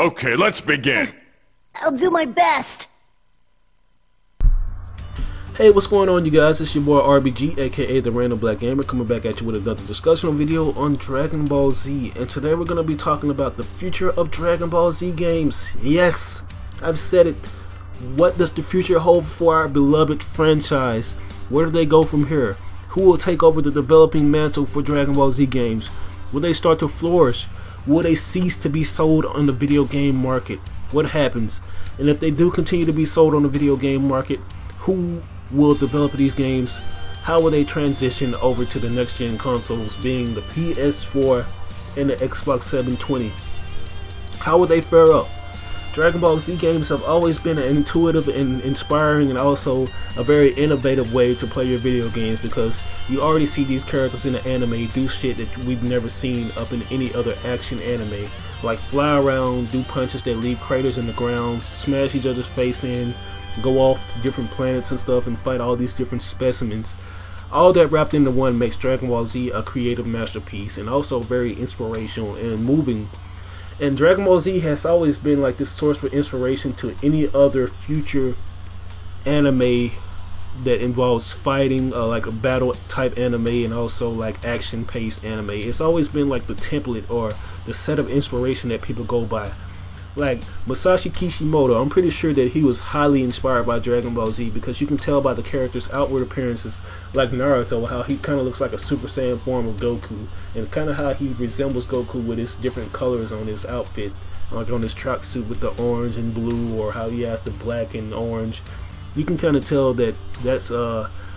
Okay, let's begin. I'll do my best. Hey, what's going on, you guys? It's your boy RBG, aka the Random Black Gamer, coming back at you with another discussion video on Dragon Ball Z. And today we're going to be talking about the future of Dragon Ball Z games. Yes, I've said it. What does the future hold for our beloved franchise? Where do they go from here? Who will take over the developing mantle for Dragon Ball Z games? Will they start to flourish? Will they cease to be sold on the video game market? What happens? And if they do continue to be sold on the video game market, who will develop these games? How will they transition over to the next gen consoles, being the PS4 and the Xbox 720? How will they fare up? Dragon Ball Z games have always been an intuitive and inspiring and also a very innovative way to play your video games, because you already see these characters in the anime do shit that we've never seen up in any other action anime, like fly around, do punches that leave craters in the ground, smash each other's face in, go off to different planets and stuff and fight all these different specimens. All that wrapped into one makes Dragon Ball Z a creative masterpiece and also very inspirational and moving. And Dragon Ball Z has always been like this source for inspiration to any other future anime that involves fighting, like a battle type anime and also like action paced anime. It's always been like the template or the set of inspiration that people go by. Like Masashi Kishimoto, I'm pretty sure that he was highly inspired by Dragon Ball Z, because you can tell by the character's outward appearances, like Naruto, how he kind of looks like a Super Saiyan form of Goku, and kind of how he resembles Goku with his different colors on his outfit, like on his tracksuit with the orange and blue, or how he has the black and orange. You can kind of tell that that's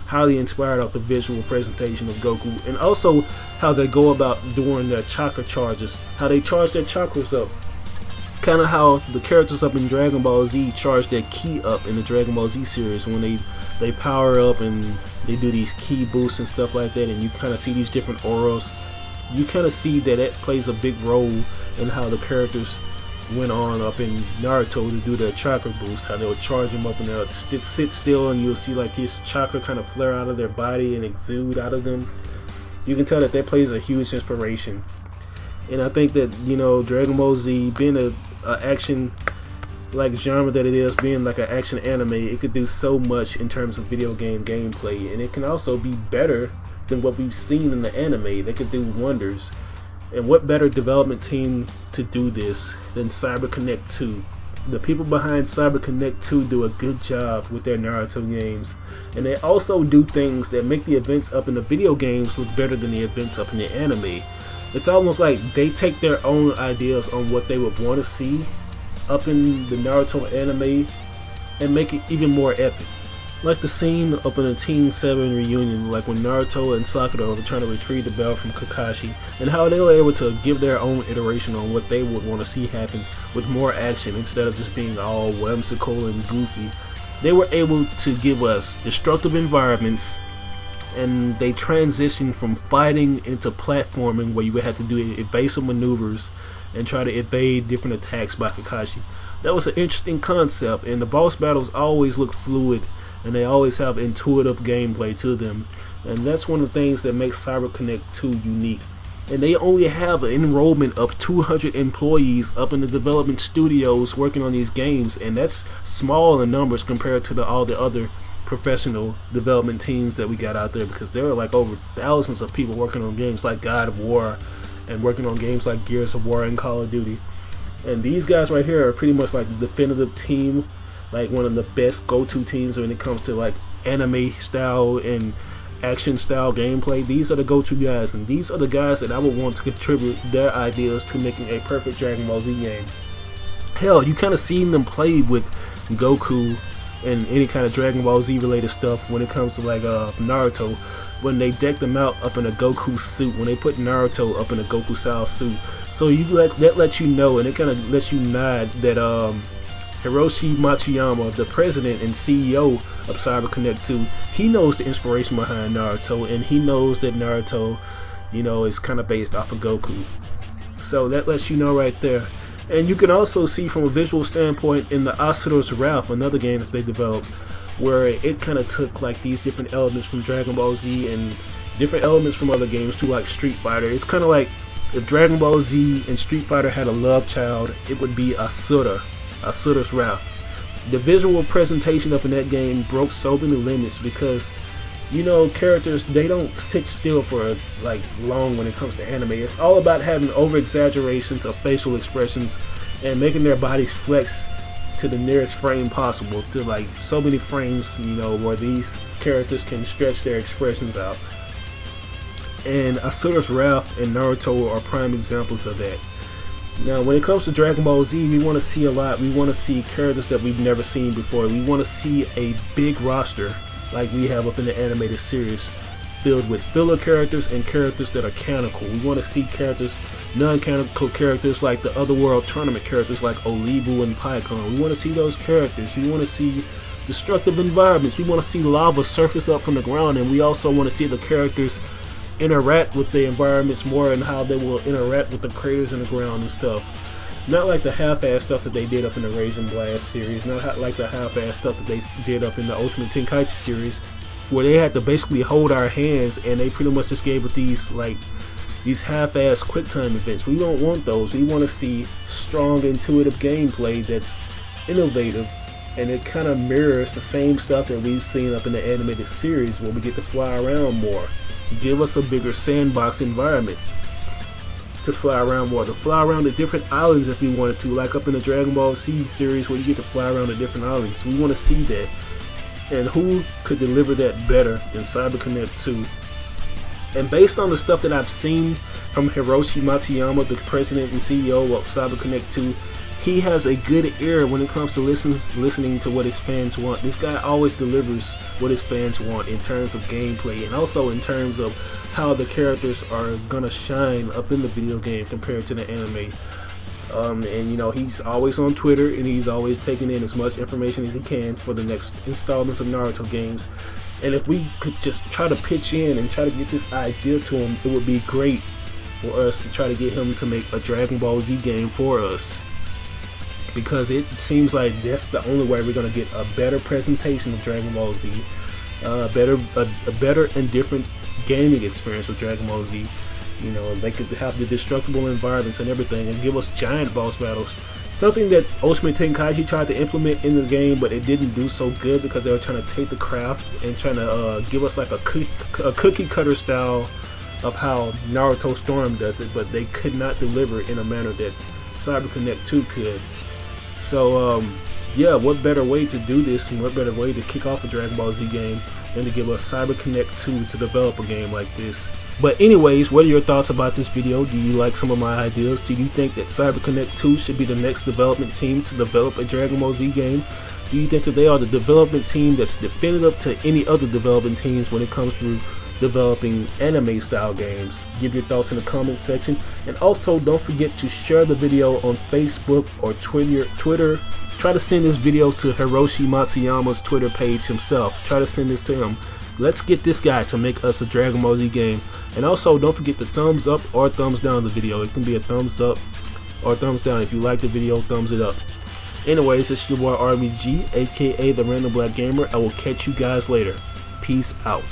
highly inspired off the visual presentation of Goku, and also how they go about doing their chakra charges, how they charge their chakras up. Kind of how the characters up in Dragon Ball Z charge their ki up in the Dragon Ball Z series when they power up and they do these ki boosts and stuff like that, and you kind of see these different auras. You kind of see that it plays a big role in how the characters went on up in Naruto to do their chakra boost, how they would charge them up and they'll sit still and you'll see like this chakra kind of flare out of their body and exude out of them. You can tell that that plays a huge inspiration. And I think that, you know, Dragon Ball Z, being a action like genre that it is, being like an action anime, it could do so much in terms of video game gameplay, and it can also be better than what we've seen in the anime. They could do wonders. And what better development team to do this than CyberConnect 2? The people behind CyberConnect 2 do a good job with their Naruto games, and they also do things that make the events up in the video games look better than the events up in the anime. It's almost like they take their own ideas on what they would want to see up in the Naruto anime and make it even more epic. Like the scene up in the Teen 7 reunion, like when Naruto and Sakura were trying to retrieve the bell from Kakashi, and how they were able to give their own iteration on what they would want to see happen with more action instead of just being all whimsical and goofy. They were able to give us destructive environments, and they transitioned from fighting into platforming, where you would have to do evasive maneuvers and try to evade different attacks by Kakashi. That was an interesting concept, and the boss battles always look fluid and they always have intuitive gameplay to them, and that's one of the things that makes CyberConnect 2 unique. And they only have an enrollment of 200 employees up in the development studios working on these games, and that's small in numbers compared to all the other professional development teams that we got out there, because there are like over thousands of people working on games like God of War and working on games like Gears of War and Call of Duty. And these guys right here are pretty much like the definitive team, like one of the best go-to teams when it comes to like anime style and action style gameplay. These are the go-to guys, and these are the guys that I would want to contribute their ideas to making a perfect Dragon Ball Z game. Hell, you kind of seen them play with Goku and any kind of Dragon Ball Z related stuff when it comes to like Naruto, when they decked them out up in a Goku suit, when they put Naruto up in a Goku style suit. So that lets you know, and it kind of lets you nod that Hiroshi Matsuyama, the president and CEO of CyberConnect 2, he knows the inspiration behind Naruto, and he knows that Naruto, you know, is kind of based off of Goku. So that lets you know right there. And you can also see from a visual standpoint in the Asura's Wrath, another game that they developed, where it kind of took like these different elements from Dragon Ball Z and different elements from other games too, like Street Fighter. It's kind of like If Dragon Ball Z and Street Fighter had a love child, it would be Asura's Wrath. The visual presentation up in that game broke so many limits because, you know, characters, they don't sit still for like long when it comes to anime. It's all about having over exaggerations of facial expressions and making their bodies flex to the nearest frame possible, to like so many frames, you know, where these characters can stretch their expressions out. And Asura's Wrath and Naruto are prime examples of that. Now when it comes to Dragon Ball Z, we want to see a lot. We want to see characters that we've never seen before. We want to see a big roster like we have up in the animated series, filled with filler characters and characters that are canonical. We want to see characters, non-canonical characters like the Otherworld tournament characters like Olibu and Pycon. We want to see those characters. We want to see destructive environments. We want to see lava surface up from the ground, and we also want to see the characters interact with the environments more and how they will interact with the craters in the ground and stuff. Not like the half-ass stuff that they did up in the Raging Blast series, not like the half-ass stuff that they did up in the Ultimate Tenkaichi series, where they had to basically hold our hands and they pretty much just gave it these half-ass quick time events. We don't want those. We want to see strong, intuitive gameplay that's innovative, and it kind of mirrors the same stuff that we've seen up in the animated series where we get to fly around more. Give us a bigger sandbox environment to fly around more, to fly around the different islands if we wanted to, like up in the Dragon Ball Z series where you get to fly around the different islands. We want to see that, and who could deliver that better than CyberConnect 2? And based on the stuff that I've seen from Hiroshi Matsuyama, the president and CEO of CyberConnect 2, he has a good ear when it comes to listening to what his fans want. This guy always delivers what his fans want in terms of gameplay and also in terms of how the characters are gonna shine up in the video game compared to the anime. And you know, he's always on Twitter and he's always taking in as much information as he can for the next installments of Naruto games. And if we could just try to pitch in and try to get this idea to him, it would be great for us to try to get him to make a Dragon Ball Z game for us. Because it seems like that's the only way we're going to get a better presentation of Dragon Ball Z, a better and different gaming experience of Dragon Ball Z. You know, they could have the destructible environments and everything and give us giant boss battles. Something that Ultimate Tenkaichi tried to implement in the game, but it didn't do so good because they were trying to take the craft and trying to give us like a cookie cutter style of how Naruto Storm does it, but they could not deliver in a manner that CyberConnect 2 could. So yeah, what better way to do this and what better way to kick off a Dragon Ball Z game than to give us CyberConnect 2 to develop a game like this. But anyways, what are your thoughts about this video? Do you like some of my ideas? Do you think that CyberConnect 2 should be the next development team to develop a Dragon Ball Z game? Do you think that they are the development team that's definitive to any other development teams when it comes to developing anime style games? Give your thoughts in the comment section, and also don't forget to share the video on Facebook or Twitter. Try to send this video to Hiroshi Matsuyama's Twitter page himself. Try to send this to him. Let's get this guy to make us a Dragon Ball Z game. And also don't forget to thumbs up or thumbs down the video. It can be a thumbs up or thumbs down. If you like the video, thumbs it up. Anyways, it's your boy RBG, aka the Random Black Gamer. I will catch you guys later. Peace out.